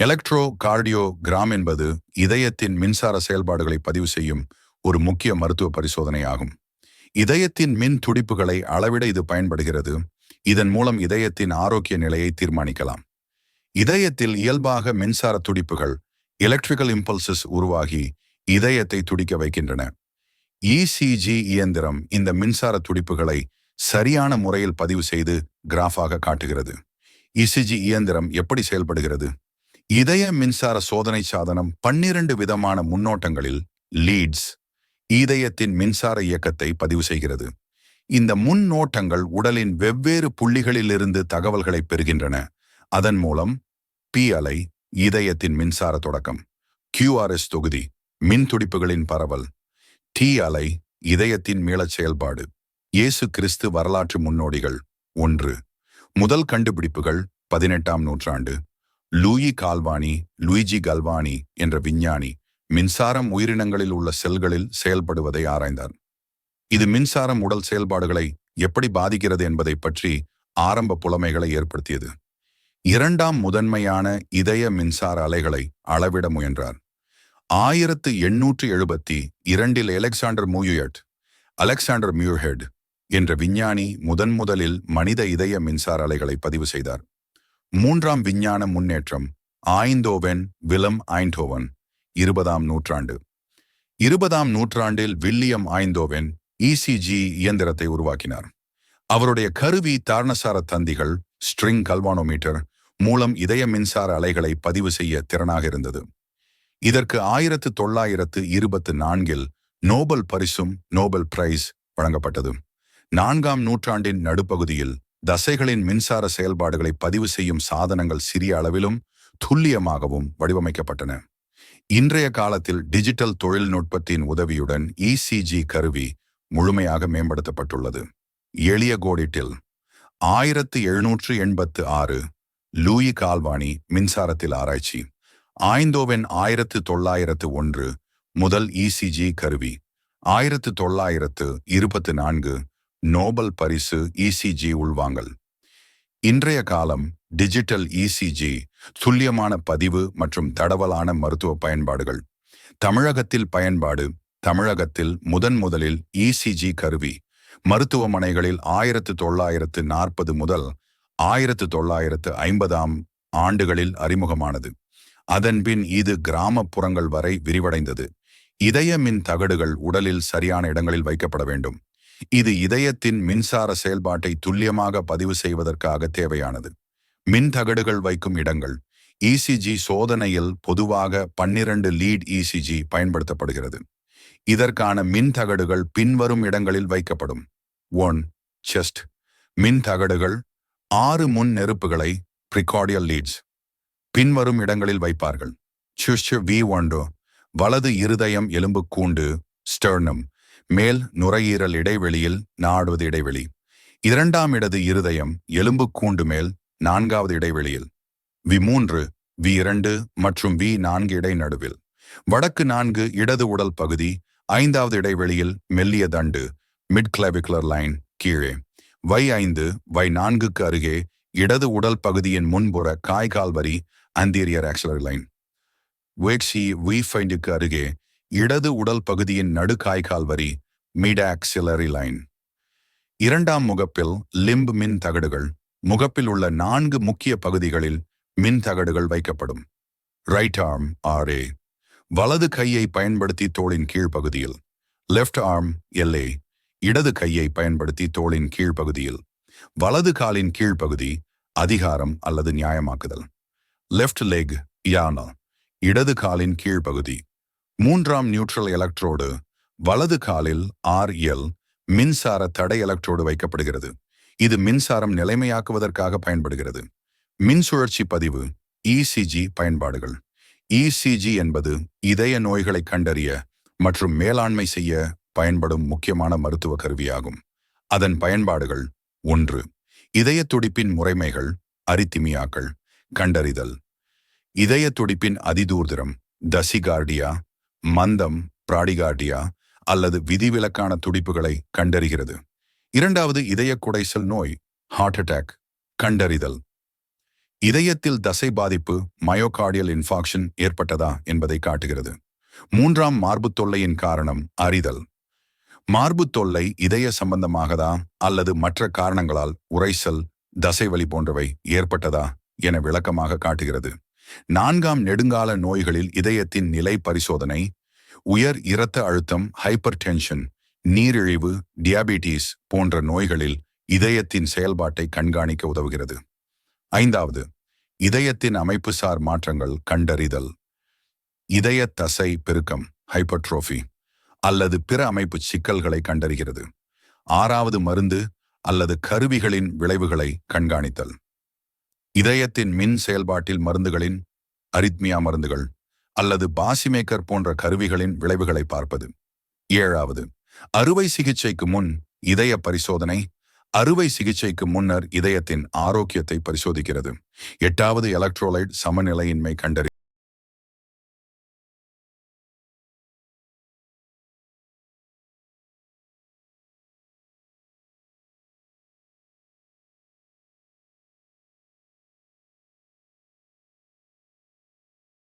Electro cardiogram என்பது இதயத்தின் மின்சார செயல்பாடுகளை பதிவு செய்யும் ஒரு முக்கிய மருத்துவ பரிசோதனை ஆகும். இதயத்தின் மின் துடிப்புகளை அளவிட இது பயன்படுகிறது. இதன் மூலம் இதயத்தின் ஆரோக்கிய நிலையை தீர்மானிக்கலாம். இதயத்தில் இயல்பாக மின்சார துடிப்புகள் எலக்ட்ரிக்கல் இம்பல்சஸ் உருவாகி இதயத்தை துடிக்க வைக்கின்றன. இசிஜி இயந்திரம் இந்த மின்சார துடிப்புகளை சரியான முறையில் பதிவு செய்து கிராஃபாக காட்டுகிறது. இசிஜி இயந்திரம் எப்படி செயல்படுகிறது? இதய மின்சார சோதனை சாதனம் 12 விதமான முன்னோட்டங்களில் லீட்ஸ் இதயத்தின் மின்சார இயக்கத்தை பதிவு செய்கிறது. இந்த முன்னோட்டங்கள் உடலின் வெவ்வேறு புள்ளிகளிலிருந்து தகவல்களை பெறுகின்றன. அதன் மூலம் பி அலை இதயத்தின் மின்சார தொடக்கம், QRS தொகுதி மின் துடிப்புகளின் பரவல், டி அலை இதயத்தின் மீளச் செயல்பாடு. இயேசு கிறிஸ்து வரலாற்று முன்னோடிகள். 1. முதல் கண்டுபிடிப்புகள் 18ஆம் நூற்றாண்டு. லூயிஜி கல்வானி என்ற விஞ்ஞானி மின்சாரம் உயிரினங்களில் உள்ள செல்களில் செயல்படுவதை ஆராய்ந்தார். இது மின்சாரம் உடல் செயல்பாடுகளை எப்படி பாதிக்கிறது என்பதை பற்றி ஆரம்ப புலமைகளை ஏற்படுத்தியது. 2ஆம் முதன்மையான இதய மின்சார அலைகளை அளவிட முயன்றார். 1872 அலெக்சாண்டர் மியூர்ஹெட் என்ற விஞ்ஞானி முதலில் மனித இதய மின்சார அலைகளை பதிவு செய்தார். 3ஆம் விஞ்ஞான முன்னேற்றம் ஆய்ந்தோவென் விலம் ஐண்டோவன் 20ஆம் நூற்றாண்டு. 20ஆம் நூற்றாண்டில் வில்லியம் ஐந்தோவென் இசிஜி இயந்திரத்தை உருவாக்கினார். அவருடைய கருவி தாரணசார தந்திகள் ஸ்ட்ரிங் கல்வானோமீட்டர் மூலம் இதய மின்சார அலைகளை பதிவு செய்ய திறனாக இருந்தது. இதற்கு 1924 நோபல் பரிசும் நோபல் பிரைஸ் வழங்கப்பட்டது. 4ஆம் நூற்றாண்டின் நடுப்பகுதியில் தசைகளின் மின்சார செயல்பாடுகளை பதிவு செய்யும் சாதனங்கள் சிறிய அளவிலும் துல்லியமாகவும் வடிவமைக்கப்பட்டன. இன்றைய காலத்தில் டிஜிட்டல் தொழில்நுட்பத்தின் உதவியுடன் இசிஜி கருவி முழுமையாக மேம்படுத்தப்பட்டுள்ளது. எளிய கோடிட்டில் 1786 லூயி கால்வானி மின்சாரத்தில் ஆராய்ச்சி. ஐந்தோவென் 1901 முதல் இசிஜி கருவி. 1924 நோபல் பரிசு இசிஜி உள்வாங்கல். இன்றைய காலம் டிஜிட்டல் இசிஜி துல்லியமான பதிவு மற்றும் தடவலான மருத்துவ பயன்பாடுகள். தமிழகத்தில் பயன்பாடு. தமிழகத்தில் முதலில் இசிஜி கருவி மருத்துவமனைகளில் 1940 முதல் 1950ஆம் ஆண்டுகளில் அறிமுகமானது. அதன்பின் இது கிராமப்புறங்கள் வரை விரிவடைந்தது. இதய மின் தகடுகள் உடலில் சரியான இடங்களில் வைக்கப்பட வேண்டும். இது இதயத்தின் மின்சார செயல்பாட்டை துல்லியமாக பதிவு செய்வதற்காக தேவையானது. மின் தகடுகள் வைக்கும் இடங்கள். இசிஜி சோதனையில் பொதுவாக 12 லீட் இசிஜி பயன்படுத்தப்படுகிறது. இதற்கான மின் தகடுகள் பின்வரும் இடங்களில் வைக்கப்படும். 1. செஸ்ட் மின் தகடுகள் 6 முன் நெருப்புகளை பிரிகார்டியல் லீட்ஸ் பின்வரும் இடங்களில் வைப்பார்கள். V1 வலது இருதயம் எலும்பு கூண்டு ஸ்டெர்னம் மேல் நுரையீரல் இடைவெளியில் 4வது இடைவெளி. 2ஆம் இடது இருதயம் எலும்பு கூண்டு மேல் 4வது இடைவெளியில். V3 V2 மற்றும் V4 இடை நடுவில். வடக்கு 4 இடது உடல் பகுதி 5வது இடைவெளியில் மெல்லிய தண்டு மிட் கிளாவிகுலர் லைன் கீழே. Y5 Y4க்கு அருகே இடது உடல் பகுதியின் முன்புற காய்கால் வரி anterior axillary line. V5க்கு அருகே இடது உடல் பகுதியின் நடு காய்கால் வரி மிட் ஆக்சிலரி லைன். 2ஆம் முகப்பில் லிம்ப் மின் தகடுகள். முகப்பில் உள்ள 4 முக்கிய பகுதிகளில் மின் தகடுகள் வைக்கப்படும். ரைட் ஆர்ம் RA வலது கையை பயன்படுத்தி தோளின் கீழ்ப்பகுதியில். லெஃப்ட் ஆர்ம் LA இடது கையை பயன்படுத்தி தோளின் கீழ்ப்பகுதியில். வலது காலின் கீழ்ப்பகுதி அதிகாரம் அல்லது நியாயமாக்குதல். லெஃப்ட் லெக் யானா இடது காலின் கீழ்ப்பகுதி. 3ஆம் நியூட்ரல் எலக்ட்ரோடு வலது காலில் RL மின்சார தடை எலக்ட்ரோடு வைக்கப்படுகிறது. இது மின்சாரம் நிலைமையாக்குவதற்காக பயன்படுகிறது. மின் சுழற்சி பதிவு. இசிஜி பயன்பாடுகள். இசிஜி என்பது இதய நோய்களை கண்டறிய மற்றும் மேலாண்மை செய்ய பயன்படும் முக்கியமான மருத்துவ கருவியாகும். அதன் பயன்பாடுகள். 1. இதய துடிப்பின் முறைமைகள் அரித்திமியாக்கள் கண்டறிதல். இதய துடிப்பின் அதிதூர்திரம் தசிகார்டியா, மந்தம் பிராடிகார்டியா அல்லது விதிவிலக்கான துடிப்புகளை கண்டறிகிறது. 2வது இதய குடைச்சல் நோய் ஹார்ட் அட்டாக் கண்டறிதல். இதயத்தில் தசை பாதிப்பு மயோகார்டியல் இன்ஃபாக்ஷன் ஏற்பட்டதா என்பதை காட்டுகிறது. மூன்றாம் மார்புத் தொல்லையின் காரணம் அறிதல். மார்புத் தொல்லை இதய சம்பந்தமாகதா அல்லது மற்ற காரணங்களால் உரைசல், தசைவலி போன்றவை ஏற்பட்டதா என விளக்கமாக காட்டுகிறது. நான்காம் நெடுங்கால நோய்களில் இதயத்தின் நிலை பரிசோதனை உயர் இரத்த அழுத்தம், ஹைப்பர் டென்ஷன், நீரிழிவு, டியாபெட்டிஸ் போன்ற நோய்களில் இதயத்தின் செயல்பாட்டை கண்காணிக்க உதவுகிறது. ஐந்தாவது, இதயத்தின் அமைப்புசார் மாற்றங்கள் கண்டறிதல். இதய தசை பெருக்கம், ஹைப்பர்ட்ரோஃபி அல்லது பிற அமைப்பு சிக்கல்களை கண்டறிகிறது. ஆறாவது, மருந்து அல்லது கருவிகளின் விளைவுகளை கண்காணித்தல். இதயத்தின் மின் செயல்பாட்டில் மருந்துகளின் அரித்மியா மருந்துகள் அல்லது பாசிமேக்கர் போன்ற கருவிகளின் விளைவுகளை பார்ப்பது. ஏழாவது, அறுவை சிகிச்சைக்கு முன் இதய பரிசோதனை. அறுவை சிகிச்சைக்கு முன்னர் இதயத்தின் ஆரோக்கியத்தை பரிசோதிக்கிறது. எட்டாவது, எலக்ட்ரோலைட் சமநிலையின்மை கண்டறி